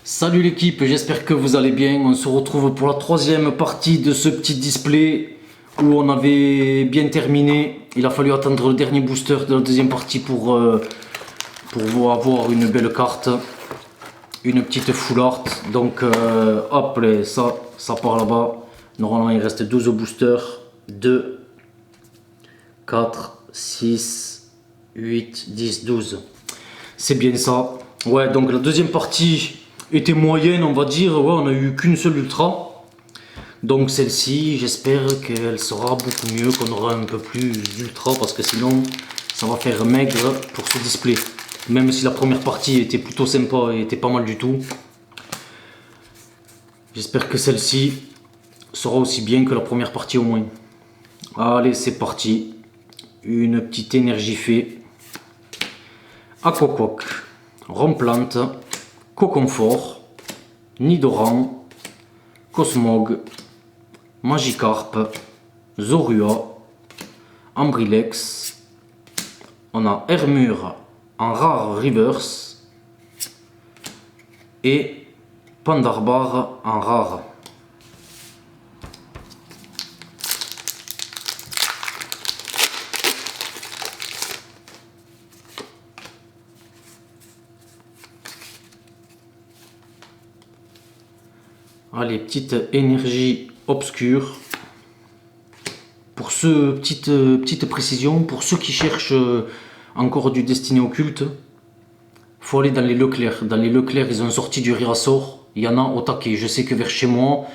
Salut l'équipe, j'espère que vous allez bien. On se retrouve pour la troisième partie de ce petit display où on avait bien terminé. Il a fallu attendre le dernier booster de la deuxième partie pour avoir une belle carte, une petite full art. Donc hop, là, ça part là-bas. Normalement il reste 12 boosters. 2, 4, 6, 8, 10, 12. C'est bien ça. Ouais, donc la deuxième partie était moyenne, on va dire. Ouais, on a eu qu'une seule ultra. Donc celle-ci, j'espère qu'elle sera beaucoup mieux, qu'on aura un peu plus d'ultra, parce que sinon ça va faire maigre pour ce display. Même si la première partie était plutôt sympa et était pas mal du tout. J'espère que celle-ci sera aussi bien que la première partie au moins. Allez, c'est parti. Une petite énergie fée. Aquaquack, Romplante, Coconfort, Nidoran, Cosmog, Magikarp, Zorua, Ambrilex. On a Hermure en rare reverse et Pandarbar en rare. Allez, petite énergie obscure. Pour ceux, petite précision, pour ceux qui cherchent encore du Destiné occulte, faut aller dans les Leclerc. Dans les Leclerc, ils ont sorti du Rirassort. Il y en a au taquet. Je sais que vers chez moi,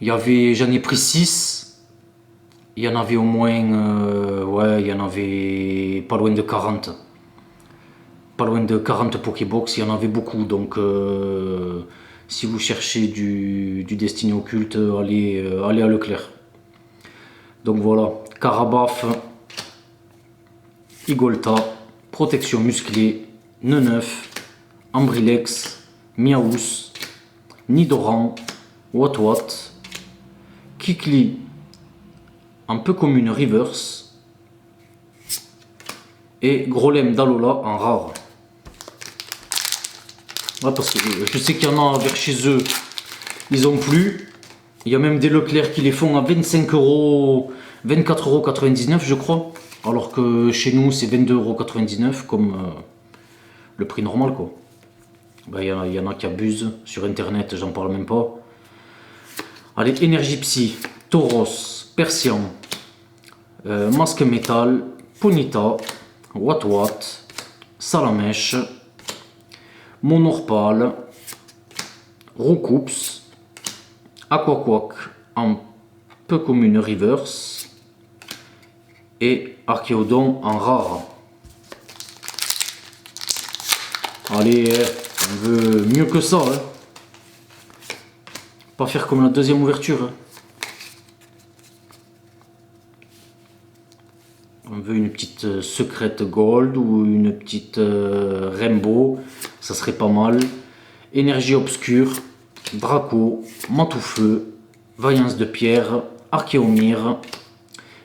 j'en ai pris 6. Il y en avait au moins, ouais, il y en avait pas loin de 40. Pas loin de 40 Pokébox, il y en avait beaucoup. Donc, si vous cherchez du Destiné occulte, allez à Leclerc. Donc voilà, Carabaf, Igolta, Protection musclée, Neneuf, Ambrilex, Miaous, Nidoran, Watwat, Kikli, un peu comme une reverse, et Grolem d'Alola en rare. Ouais, parce que je sais qu'il y en a vers chez eux, ils ont plus. Il y a même des Leclerc qui les font à 25 euros, 24,99 € je crois. Alors que chez nous c'est 22,99 € comme le prix normal quoi. Ben, il y en a qui abusent sur internet, j'en parle même pas. Allez, Énergie Psy, Tauros, Persian, Masque Métal, Ponyta, Watwat, Salamèche, Monorpal, Roucoups, Aquaquack un peu comme une reverse et Archéodon en rare. Allez, on veut mieux que ça, hein. Pas faire comme la deuxième ouverture, hein. On veut une petite secrète gold ou une petite rainbow, ça serait pas mal. Énergie obscure, Draco, Matoufeu, Vaillance de pierre, Archéomir,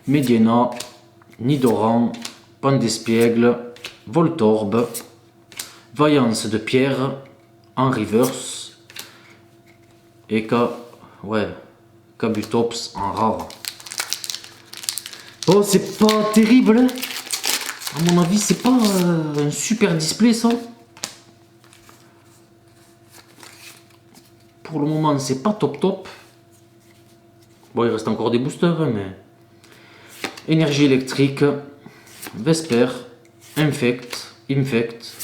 Mediena, Nidoran, Pandespiègle, Voltorbe, Vaillance de pierre en reverse et Kabutops en rare. Oh, c'est pas terrible, hein. À mon avis, c'est pas un super display ça. Pour le moment, c'est pas top. Bon, il reste encore des boosters, hein, mais. Énergie électrique, Vesper, Infect,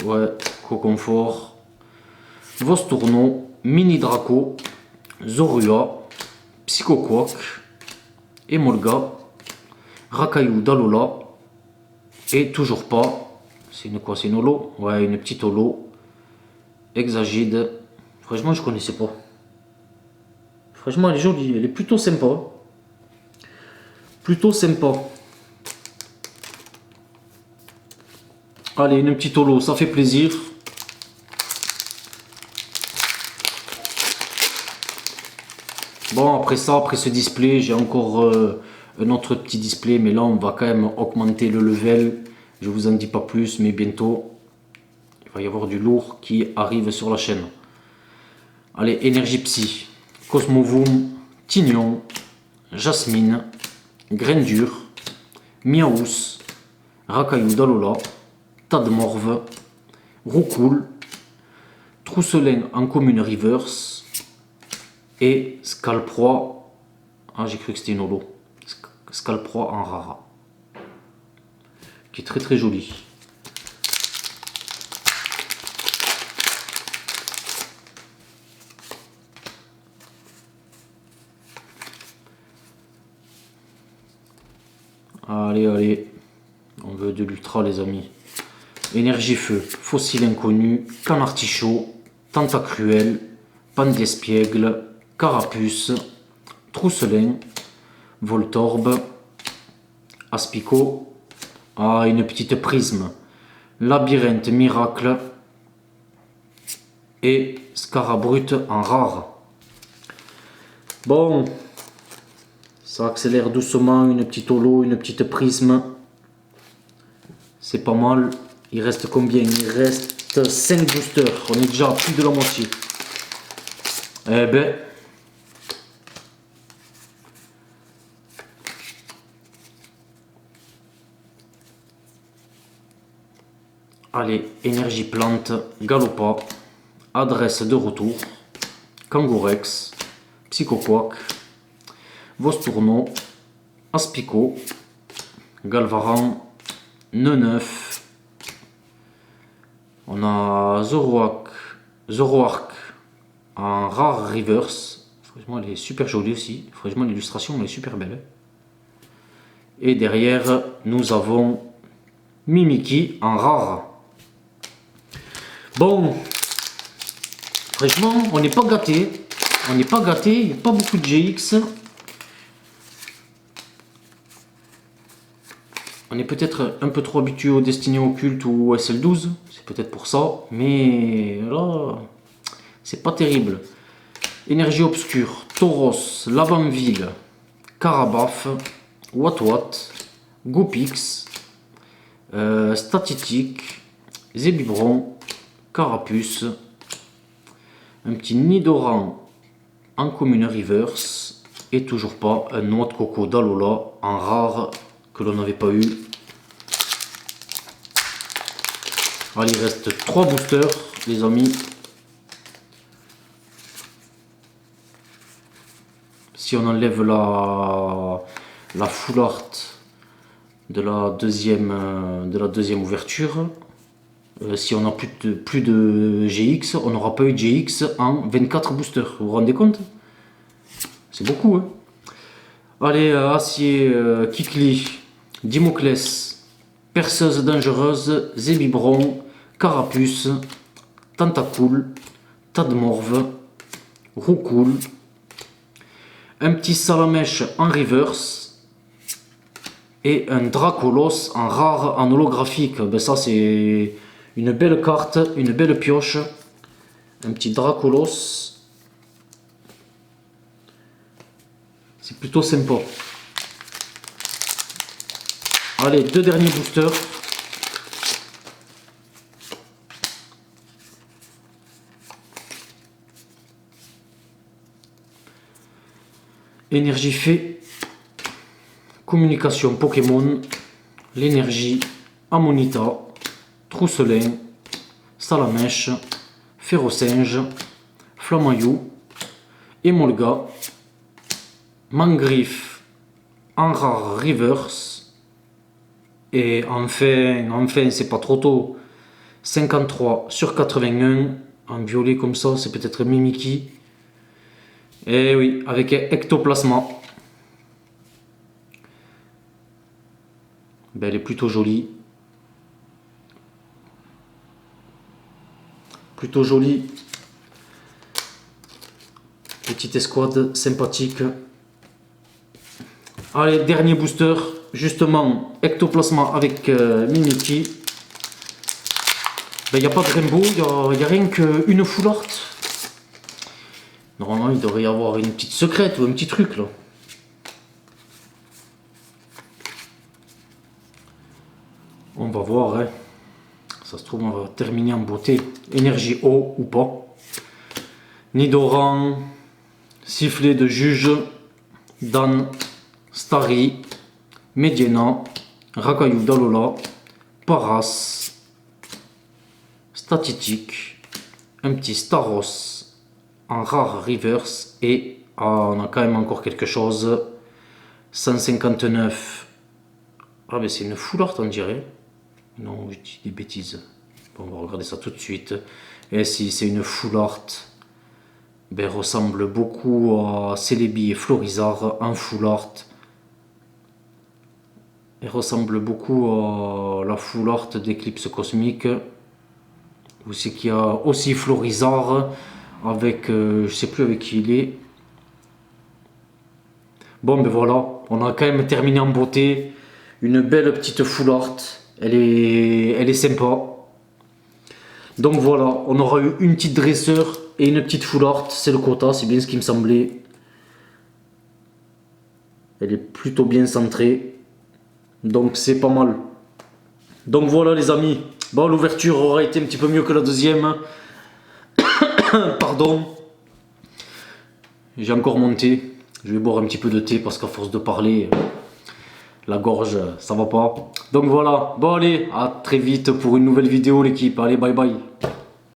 ouais, Coconfort, Vostourno, Mini Draco, Zorua, Psychoquack, Emolga, Rakaillou d'Alola, et toujours pas, c'est une quoi, c'est une holo? Ouais, une petite holo, Exagide, franchement je connaissais pas. Franchement elle est jolie, elle est plutôt sympa. Plutôt sympa. Allez, une petite holo, ça fait plaisir. Bon, après ça, après ce display, j'ai encore un autre petit display, mais là on va quand même augmenter le level. Je vous en dis pas plus, mais bientôt il va y avoir du lourd qui arrive sur la chaîne. Allez, énergie psy. Cosmovum, Tignon, Jasmine, Grendure, Miaous, Racaillou d'Alola, Tadmorve, Roucoule, Trousselin en commune reverse et Scalproie. Ah, j'ai cru que c'était une holo. Scalproie en rara. Qui est très très joli. Allez, allez. On veut de l'ultra, les amis. Énergie feu, fossile inconnu, canartichaud, tentacruel, pan d'espiègle, carapuce, trousselin, voltorbe, aspicot. Ah, une petite prisme. Labyrinthe miracle et scarabrute en rare. Bon, ça accélère doucement, une petite holo, une petite prisme. C'est pas mal. Il reste combien? Il reste 5 boosters. On est déjà à plus de la moitié. Eh ben. Allez, énergie plante, Galopa, adresse de retour, Kangourex, Psychoquack, Vostourno, Aspico, Galvaran, Neneuf. On a Zoroark en rare reverse. Franchement, elle est super jolie aussi. Franchement, l'illustration elle est super belle. Et derrière, nous avons Mimiki en rare. Bon, franchement, on n'est pas gâté. On n'est pas gâté. Il n'y a pas beaucoup de GX. On est peut-être un peu trop habitué aux Destinées Occultes ou SL12. C'est peut-être pour ça. Mais là, c'est pas terrible. Énergie obscure, Tauros, Lavanville, Carabaf, Watwat, Gopix, Statitique, Zébibron, Carapuce, un petit Nidoran en commune reverse et toujours pas un noix de coco d'Alola en rare que l'on n'avait pas eu. Allez, il reste 3 boosters, les amis. Si on enlève la full art de la deuxième ouverture, si on n'a plus de GX, on n'aura pas eu de GX en 24 boosters. Vous vous rendez compte? C'est beaucoup, hein? Allez, Acier, Kikli, Dimoclès, Perceuse dangereuse, Zébibron, Carapuce, Tentacool, Tadmorve, Roucoule, un petit Salamèche en reverse et un Dracolos en rare en holographique. Ben ça c'est une belle carte, une belle pioche. Un petit Dracolos. C'est plutôt sympa. Allez, 2 derniers boosters. Énergie fée, communication Pokémon, l'énergie, Amonita, Trousselin, Salamèche, Férocinge, Flamaillou, Emolga, Mangriffe, en rare reverse, et enfin c'est pas trop tôt, 53 sur 81, en violet comme ça, c'est peut-être Mimiki. Et oui, avec ectoplasma. Ben, elle est plutôt jolie. Plutôt jolie. Petite escouade sympathique. Allez, dernier booster. Justement, ectoplasma avec Mimiki. Ben, il n'y a pas de rainbow, il n'y a rien qu'une full art. Normalement, il devrait y avoir une petite secrète ou un petit truc là. On va voir, hein. Ça se trouve, on va terminer en beauté. Énergie haut ou pas. Nidoran, Sifflet de Juge, Dan, Starry, Mediena, Racaillou d'Alola, Paras, Statitique, un petit Staros en rare reverse et on a quand même encore quelque chose. 159. Ah ben c'est une full art on dirait. Non, je dis des bêtises. Bon, on va regarder ça tout de suite. Et si c'est une full art, ben, elle ressemble beaucoup à Celebi et Florizarre en full art. Elle ressemble beaucoup à la full art d'Eclipse Cosmique. Vous savez qu'il y a aussi Florizarre avec, je sais plus avec qui il est. Bon ben voilà, on a quand même terminé en beauté. Une belle petite full art. Elle est sympa. Donc voilà, on aura eu une petite dresseur et une petite full art. C'est le quota, c'est bien ce qui me semblait. Elle est plutôt bien centrée. Donc c'est pas mal. Donc voilà les amis. Bon, l'ouverture aura été un petit peu mieux que la deuxième. Pardon. J'ai encore monté. Je vais boire un petit peu de thé parce qu'à force de parler, la gorge, ça va pas. Donc voilà. Bon allez, à très vite pour une nouvelle vidéo l'équipe. Allez, bye bye.